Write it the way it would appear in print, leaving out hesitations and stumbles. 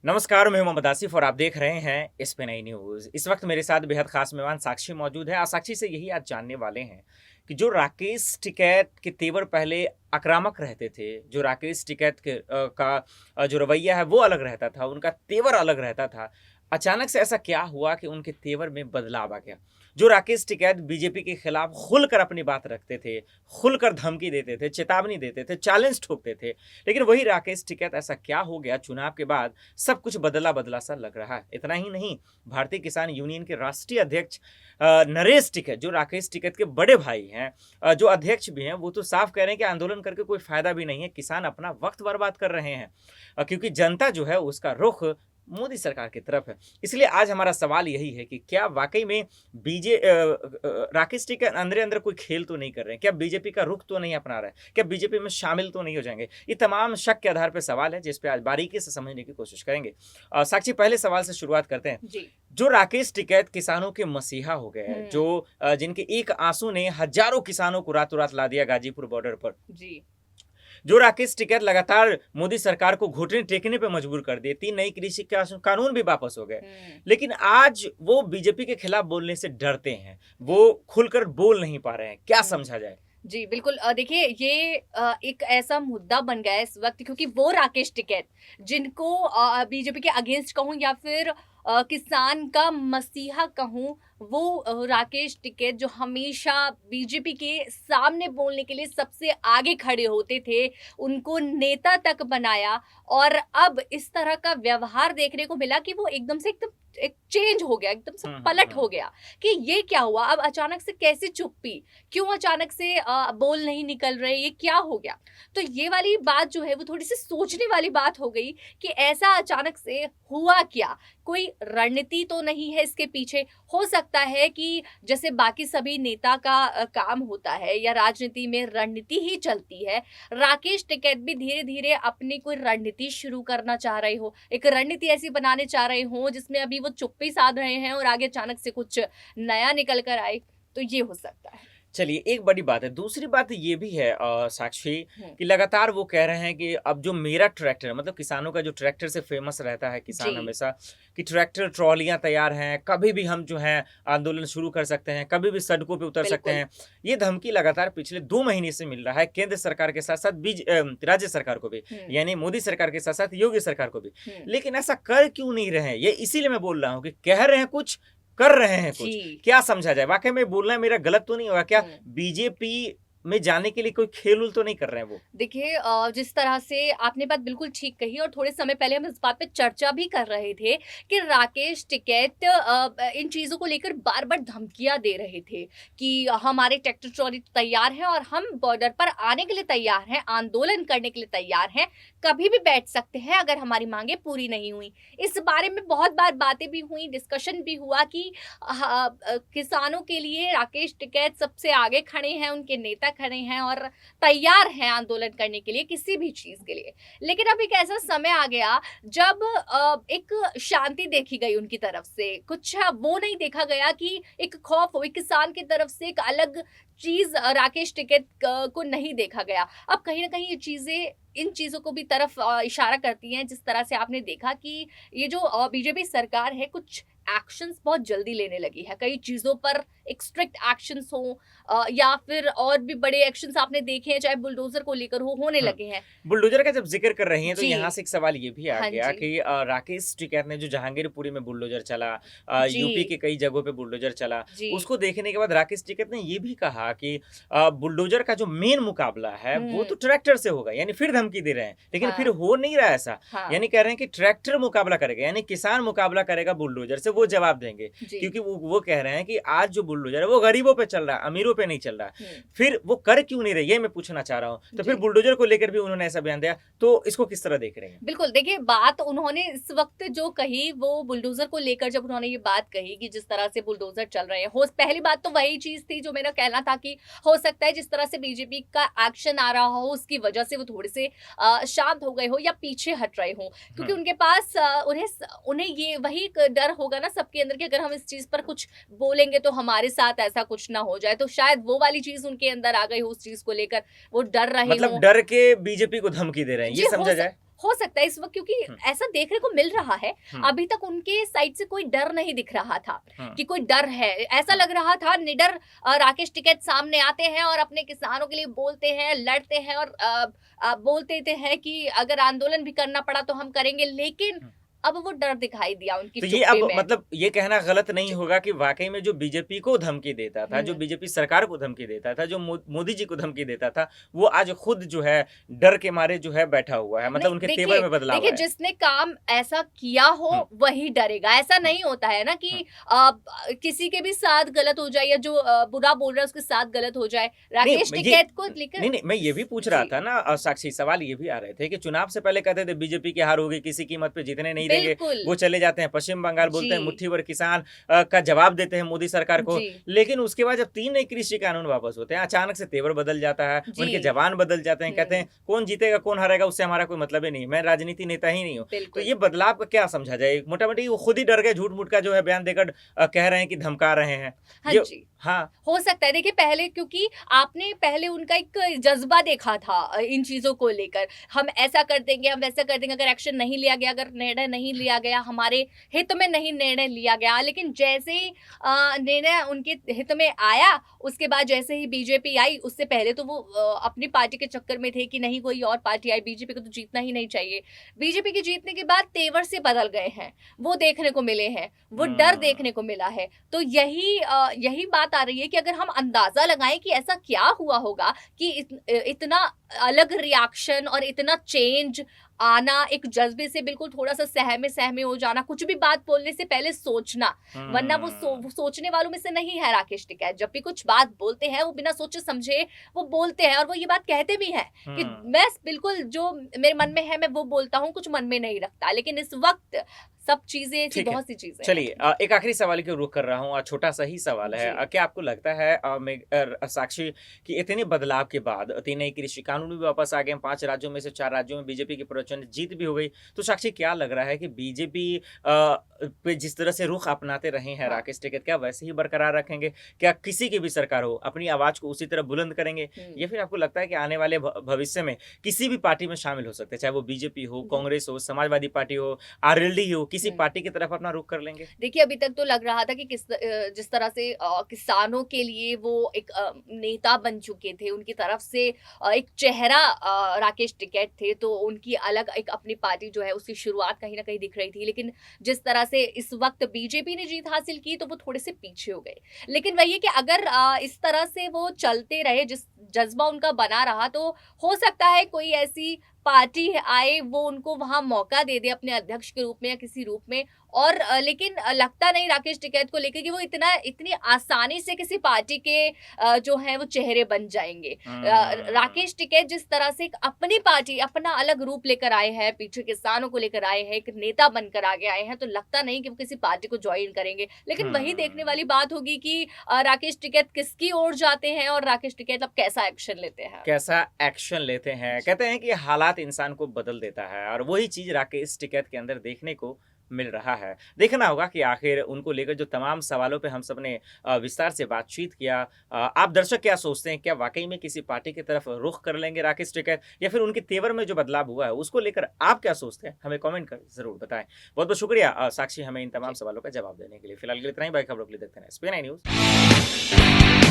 नमस्कार, मैं हूं मोहम्मद आसिफ और आप देख रहे हैं इस पे नई न्यूज़। इस वक्त मेरे साथ बेहद खास मेहमान साक्षी मौजूद है और साक्षी से यही आज जानने वाले हैं कि जो राकेश टिकैत के तेवर पहले आक्रामक रहते थे, जो राकेश टिकैत का जो रवैया है वो अलग रहता था, उनका तेवर अलग रहता था। अचानक से ऐसा क्या हुआ कि उनके तेवर में बदलाव आ गया? जो राकेश टिकैत बीजेपी के खिलाफ खुलकर अपनी बात रखते थे, खुलकर धमकी देते थे, चेतावनी देते थे, चैलेंज ठोकते थे, लेकिन वही राकेश टिकैत ऐसा क्या हो गया चुनाव के बाद सब कुछ बदला-बदला सा लग रहा है। इतना ही नहीं, भारतीय किसान यूनियन के राष्ट्रीय अध्यक्ष नरेश टिकैत जो राकेश टिकैत के बड़े भाई हैं, जो अध्यक्ष भी हैं, वो तो साफ कह रहे हैं कि आंदोलन करके कोई फ़ायदा भी नहीं है, किसान अपना वक़्त बर्बाद कर रहे हैं। क्योंकि जनता जो है उसका रुख मोदी सरकार की तरफ है। इसलिए आज हमारा सवाल यही है कि क्या वाक़ई में राकेश टिकैत अंदर-अंदर कोई खेल तो नहीं कर रहे हैं? क्या बीजेपी का रुख तो नहीं अपना रहे हैं? क्या बीजेपी में शामिल तो नहीं हो जाएँगे? ये तमाम शक के आधार पे सवाल है जिस पे आज बारीकी से समझने की कोशिश करेंगे। साक्षी, पहले सवाल से शुरुआत करते हैं। जी। जो राकेश टिकैत किसानों के मसीहा हो गए हैं, हुँ। जो जिनके एक आँसू ने हज़ारों किसानों को रातों-रात ला दिया गाज़ीपुर बॉर्डर पर। जी। जो राकेश टिकैत लगातार मोदी सरकार को घुटने टेकने पे मजबूर कर दिए, 3 नई कृषि कानून भी वापस हो गए। हुँ। लेकिन आज वो बीजेपी के खिलाफ बोलने से डरते हैं, वो खुलकर बोल नहीं पा रहे हैं। क्या हुँ। समझा जाए? जी, बिल्कुल देखिए ये एक ऐसा मुद्दा बन गया है इस वक़्त क्योंकि वो राकेश टिकैत जिनको बीजेपी के अगेंस्ट कहूँ या फिर किसान का मसीहा कहूँ, वो राकेश टिकैत जो हमेशा बीजेपी के सामने बोलने के लिए सबसे आगे खड़े होते थे, उनको नेता तक बनाया और अब इस तरह का व्यवहार देखने को मिला कि वो एकदम एक चेंज हो गया, एकदम से हुँ, हुँ, पलट हो हुँ। गया कि ये क्या हुआ? अब अचानक से कैसे चुप्पी? क्यों अचानक से बोल नहीं निकल रहे, ये क्या हो गया? तो ये वाली बात जो है वो थोड़ी-सी सोचने वाली बात हो गई कि ऐसा अचानक से हुआ क्या? कोई रणनीति तो नहीं है इसके पीछे? हो सकता है कि जैसे बाकी सभी नेता का काम होता है या राजनीति में रणनीति ही चलती है, राकेश टिकैत भी धीरे-धीरे अपनी कोई रणनीति शुरू करना चाह रहे हो। एक रणनीति ऐसी बनाने चाह रहे हों जिसमें अभी वो चुप्पी साध रहे हैं और आगे अचानक से कुछ नया निकल कर आए, तो ये हो सकता है। चलिए, एक बड़ी बात है। दूसरी बात ये भी है साक्षी, हुँ। कि लगातार वो कह रहे हैं कि अब जो मेरा ट्रैक्टर है, मतलब किसानों का जो ट्रैक्टर से फ़ेमस रहता है किसान जी। हमेशा, कि ट्रैक्टर ट्रॉलियाँ तैयार हैं, कभी भी हम जो है आंदोलन शुरू कर सकते हैं, कभी भी सड़कों पे उतर सकते बिल्कुल। हैं। ये धमकी लगातार पिछले 2 महीने से मिल रहा है केंद्र सरकार के साथ-साथ राज्य सरकार को भी, हुँ। यानी मोदी सरकार के साथ-साथ योगी सरकार को भी। हुँ। लेकिन ऐसा कर क्यों नहीं रहे हैं? ये इसीलिए मैं बोल रहा हूँ कि कह रहे हैं कुछ, कर रहे हैं कुछ। जी। क्या समझा जाए? वाक़ई में बोलना मेरा गलत तो नहीं होगा क्या? हुँ। बीजेपी में जाने के लिए कोई खेल-उल तो नहीं कर रहे हैं वो? देखिए जिस तरह से आपने बात बिल्कुल ठीक कही और थोड़े समय पहले हम इस बात पे चर्चा भी कर रहे थे कि राकेश टिकैत इन चीज़ों को लेकर बार-बार धमकियाँ दे रहे थे कि हमारे ट्रैक्टर ट्रॉली तैयार हैं और हम बॉर्डर पर आने के लिए तैयार हैं, आंदोलन करने के लिए तैयार हैं, कभी भी बैठ सकते हैं अगर हमारी माँगें पूरी नहीं हुई। इस बारे में बहुत बार बातें भी हुई, डिस्कशन भी हुआ कि किसानों के लिए राकेश टिकैत सबसे आगे खड़े हैं, उनके नेता खड़े हैं और तैयार हैं आंदोलन करने के लिए किसी भी चीज़ के लिए। लेकिन अब एक ऐसा समय आ गया जब एक शांति देखी गई उनकी तरफ से, कुछ वो नहीं देखा गया कि एक खौफ हो, एक किसान की तरफ से एक अलग चीज़ राकेश टिकैत को नहीं देखा गया। अब कहीं न कहीं ये चीज़ें इन चीज़ों को भी तरफ इशारा करती हैं जिस तरह से आपने देखा कि ये जो बीजेपी सरकार है कुछ एक्शंस बहुत जल्दी लेने लगी है। कई चीज़ों पर एक स्ट्रिक्ट एक्शंस हों या फिर और भी बड़े एक्शंस आपने देखे हैं चाहे बुलडोज़र को लेकर हो, होने हुँ। लगे हैं। बुलडोज़र का जब ज़िक्र कर रही हैं तो जी। यहाँ से एक सवाल ये भी आ हाँ गया जी। कि राकेश टिकैत ने जो जहांगीरपुरी में बुलडोज़र चला, जी। यूपी के कई जगहों पे बुलडोज़र चला, जी। उसको देखने के बाद राकेश टिकैत ने ये भी कहा कि बुलडोज़र का जो मेन मुकाबला है वो हुँ। तो ट्रैक्टर से होगा, यानी फिर धमकी दे रहे हैं। लेकिन फिर हाँ। हो नहीं रहा है ऐसा। हाँ। यानी कह रहे हैं कि ट्रैक्टर मुकाबला करेगा, यानी किसान मुकाबला करेगा बुलडोज़र से, वो जवाब देंगे। जी। क्योंकि वो कह रहे हैं कि आज जो बुलडोज़र है वो गरीबों पे चल रहा है, अमीरों पे नहीं चल रहा है। हुँ। फिर वो कर क्यों नहीं रहे, ये मैं पूछना चाह रहा हूँ। तो फिर जी। बुलडोज़र को लेकर भी उन्होंने ऐसा बयान दिया, तो इसको किस तरह देख रहे हैं? बिल्कुल, देखिए बात उन्होंने इस वक़्त जो कही वो बुलडोज़र को लेकर जब उन्होंने ये बात कही कि जिस तरह से बुलडोज़र चल रहे हैं, हो पहली बात तो वही चीज़ थी जो मेरा कहना था कि हो सकता है जिस तरह से बीजेपी का एक्शन आ रहा हो उसकी वजह से वो थोड़े से शांत हो गए हो या पीछे हट रहे हों। क्योंकि हुँ। उनके पास उन्हें ये वही एक डर होगा ना सबके अंदर कि अगर हम इस चीज़ पर कुछ बोलेंगे तो हमारे साथ ऐसा कुछ ना हो जाए। तो शायद वो वाली चीज़ उनके अंदर आ गई हो उस चीज़ को लेकर, वो डर रहे मतलब हों। डर के बीजेपी को धमकी दे रहे हैं, जी, ये समझा जाए? हो सकता है इस वक्त, क्योंकि हुँ, ऐसा देखने को मिल रहा है। हुँ, अभी तक उनके साइड से कोई डर नहीं दिख रहा था हुँ, कि कोई डर है। ऐसा हुँ। लग रहा था निडर राकेश टिकैत सामने आते हैं और अपने किसानों के लिए बोलते हैं, लड़ते हैं और बोलते थे हैं कि अगर आंदोलन भी करना पड़ा तो हम करेंगे, लेकिन हुँ। अब वो डर दिखाई दिया उनकी तो ये चुप्पी अब में। मतलब ये कहना गलत नहीं जी। होगा कि वाक़ई में जो बीजेपी को धमकी देता था, जो हुँ। बीजेपी सरकार को धमकी देता था, जो मोदी जी को धमकी देता था, वो आज खुद जो है डर के मारे जो है बैठा हुआ है। नहीं, मतलब उनके तेवर देखिए में बदलाव देखिए, आया है। जिसने काम ऐसा किया हो हुँ, वही डरेगा। ऐसा हुँ, नहीं होता है ना हुँ। कि किसी के भी साथ गलत हो जाए या जो बुरा बोल रहा है उसके साथ गलत हो जाए। नहीं, राकेश ये टिकैत को लेकर नहीं, मैं ये भी पूछ रहा जी, था ना साक्षी सवाल ये भी आ रहे थे कि चुनाव से पहले कहते थे बीजेपी की हार होगी, किसी कीमत पे जीतने नहीं देंगे। बिल्कुल। वो चले जाते हैं पश्चिम बंगाल, जी, बोलते हैं मुट्ठी भर किसान का जवाब देते हैं मोदी सरकार को। जी, लेकिन उसके बाद जब 3 नए कृषि कानून वापस होते हैं, अचानक से तेवर बदल जाता है, जी। उनके जवान बदल जाते हैं, कहते हैं हुँ, कौन जीतेगा, कौन हारेगा उससे हमारा कोई मतलब ही नहीं है, मैं राजनीति नेता ही नहीं हूँ। तो बिल्कुल। ये बदलाव का क्या समझा जाए? मोटा-मोटी वो खुद ही डर गए, झूठ-मूठ का जो है बयान देकर कह रहे हैं कि धमका रहे हैं। हाँ ये जी। हाँ। हो सकता है, देखिए पहले, क्योंकि आपने पहले उनका एक जज़्बा देखा था इन चीज़ों को लेकर। हम ऐसा कर देंगे, हम वैसा कर देंगे, अगर एक्शन नहीं लिया गया, अगर निर्णय नहीं लिया गया, हमारे हित में नहीं निर्णय लिया गया। लेकिन जैसे ही निर्णय उनके हित में आया, उसके बाद जैसे ही बीजेपी आई, उससे पहले तो वो अपनी पार्टी के चक्कर में थे कि नहीं कोई और पार्टी आई, बीजेपी को तो जीतना ही नहीं चाहिए। बीजेपी के जीतने के बाद तेवर से बदल गए हैं, वो देखने को मिले हैं, वो डर हुँ। देखने को मिला है। तो यही बात आ रही है कि अगर हम अंदाजा लगाएं कि ऐसा क्या हुआ होगा कि इतना अलग रिएक्शन और इतना चेंज आना, एक जज्बे से बिल्कुल थोड़ा सा सहमे सहमे हो जाना, कुछ भी बात बोलने से पहले सोचना। वरना वो हुँ। सोचने वालों में से नहीं है राकेश टिकैत। जब भी कुछ बात बोलते हैं वो बिना सोचे समझे वो बोलते हैं, और वो ये बात कहते भी हैं कि हुँ। मैं बिल्कुल जो मेरे मन में है मैं वो बोलता हूँ, कुछ मन में नहीं रखता। लेकिन इस वक्त सब चीजें ऐसी, ठीक है। बहुत सी चीजें हैं। चलिए एक आखिरी सवाल की रुख कर रहा हूँ छोटा-सा ही सवाल है। जी। क्या आपको लगता है साक्षी कि इतने बदलाव के बाद 3 नए कृषि कानून भी वापस आ गए हैं, 5 राज्यों में से 4 राज्यों में बीजेपी की प्रचंड जीत भी हो गई। तो साक्षी क्या लग रहा है कि बीजेपी पे जिस तरह से रुख अपनाते रहे हैं हाँ। राकेश टिकैत, क्या वैसे ही बरकरार रखेंगे? क्या किसी की भी सरकार हो, अपनी आवाज़ को उसी तरह बुलंद करेंगे? हम्म। या फिर आपको लगता है कि आने वाले भविष्य में किसी भी पार्टी में शामिल हो सकते हैं, चाहे वो बीजेपी हो, हम्म। कांग्रेस हो, समाजवादी पार्टी हो, आरएलडी हो, किसी हम्म। पार्टी की तरफ अपना रुख कर लेंगे? देखिए, अभी तक तो लग रहा था कि जिस तरह से किसानों के लिए वो एक नेता बन चुके थे, उनकी तरफ से एक चेहरा राकेश टिकैत थे, तो उनकी अलग एक अपनी पार्टी जो है उसकी शुरुआत कहीं न कहीं दिख रही थी। लेकिन जिस तरह से इस वक़्त बीजेपी ने जीत हासिल की, तो वो थोड़े से पीछे हो गए। लेकिन वही है कि अगर इस तरह से वो चलते रहे, जिस जज़्बा उनका बना रहा, तो हो सकता है कोई ऐसी पार्टी आए, वो उनको वहाँ मौका दे दे अपने अध्यक्ष के रूप में या किसी रूप में। और लेकिन लगता नहीं राकेश टिकैत को लेके कि वो इतनी आसानी से किसी पार्टी के जो है वो चेहरे बन जाएँगे। हुँ। राकेश टिकैत जिस तरह से एक अपनी पार्टी, अपना अलग रूप लेकर आए हैं, पीछे किसानों को लेकर आए हैं, एक नेता बनकर आगे आए हैं, तो लगता नहीं कि वो किसी पार्टी को जॉइन करेंगे। लेकिन वही देखने हुँ। वाली बात होगी कि राकेश टिकैत किसकी ओर जाते हैं और राकेश टिकैत अब कैसा एक्शन लेते हैं। कैसा एक्शन लेते हैं? जी। कहते हैं कि हालात इंसान को बदल देता है और वही चीज़ राकेश टिकैत के अंदर देखने को मिल रहा है। देखना होगा कि आखिर उनको लेकर जो तमाम सवालों पे हम सबने विस्तार से बातचीत किया आप दर्शक क्या सोचते हैं? क्या वाक़ई में किसी पार्टी की तरफ रुख कर लेंगे राकेश टिकैत या फिर उनके तेवर में जो बदलाव हुआ है उसको लेकर आप क्या सोचते हैं? हमें कमेंट कर ज़रूर बताएँ। बहुत-बहुत शुक्रिया साक्षी हमें इन तमाम जी। सवालों का जवाब देने के लिए। फिलहाल के लिए इतना ही, बाकी खबरों के लिए देखते रहें एसपी 9 न्यूज़।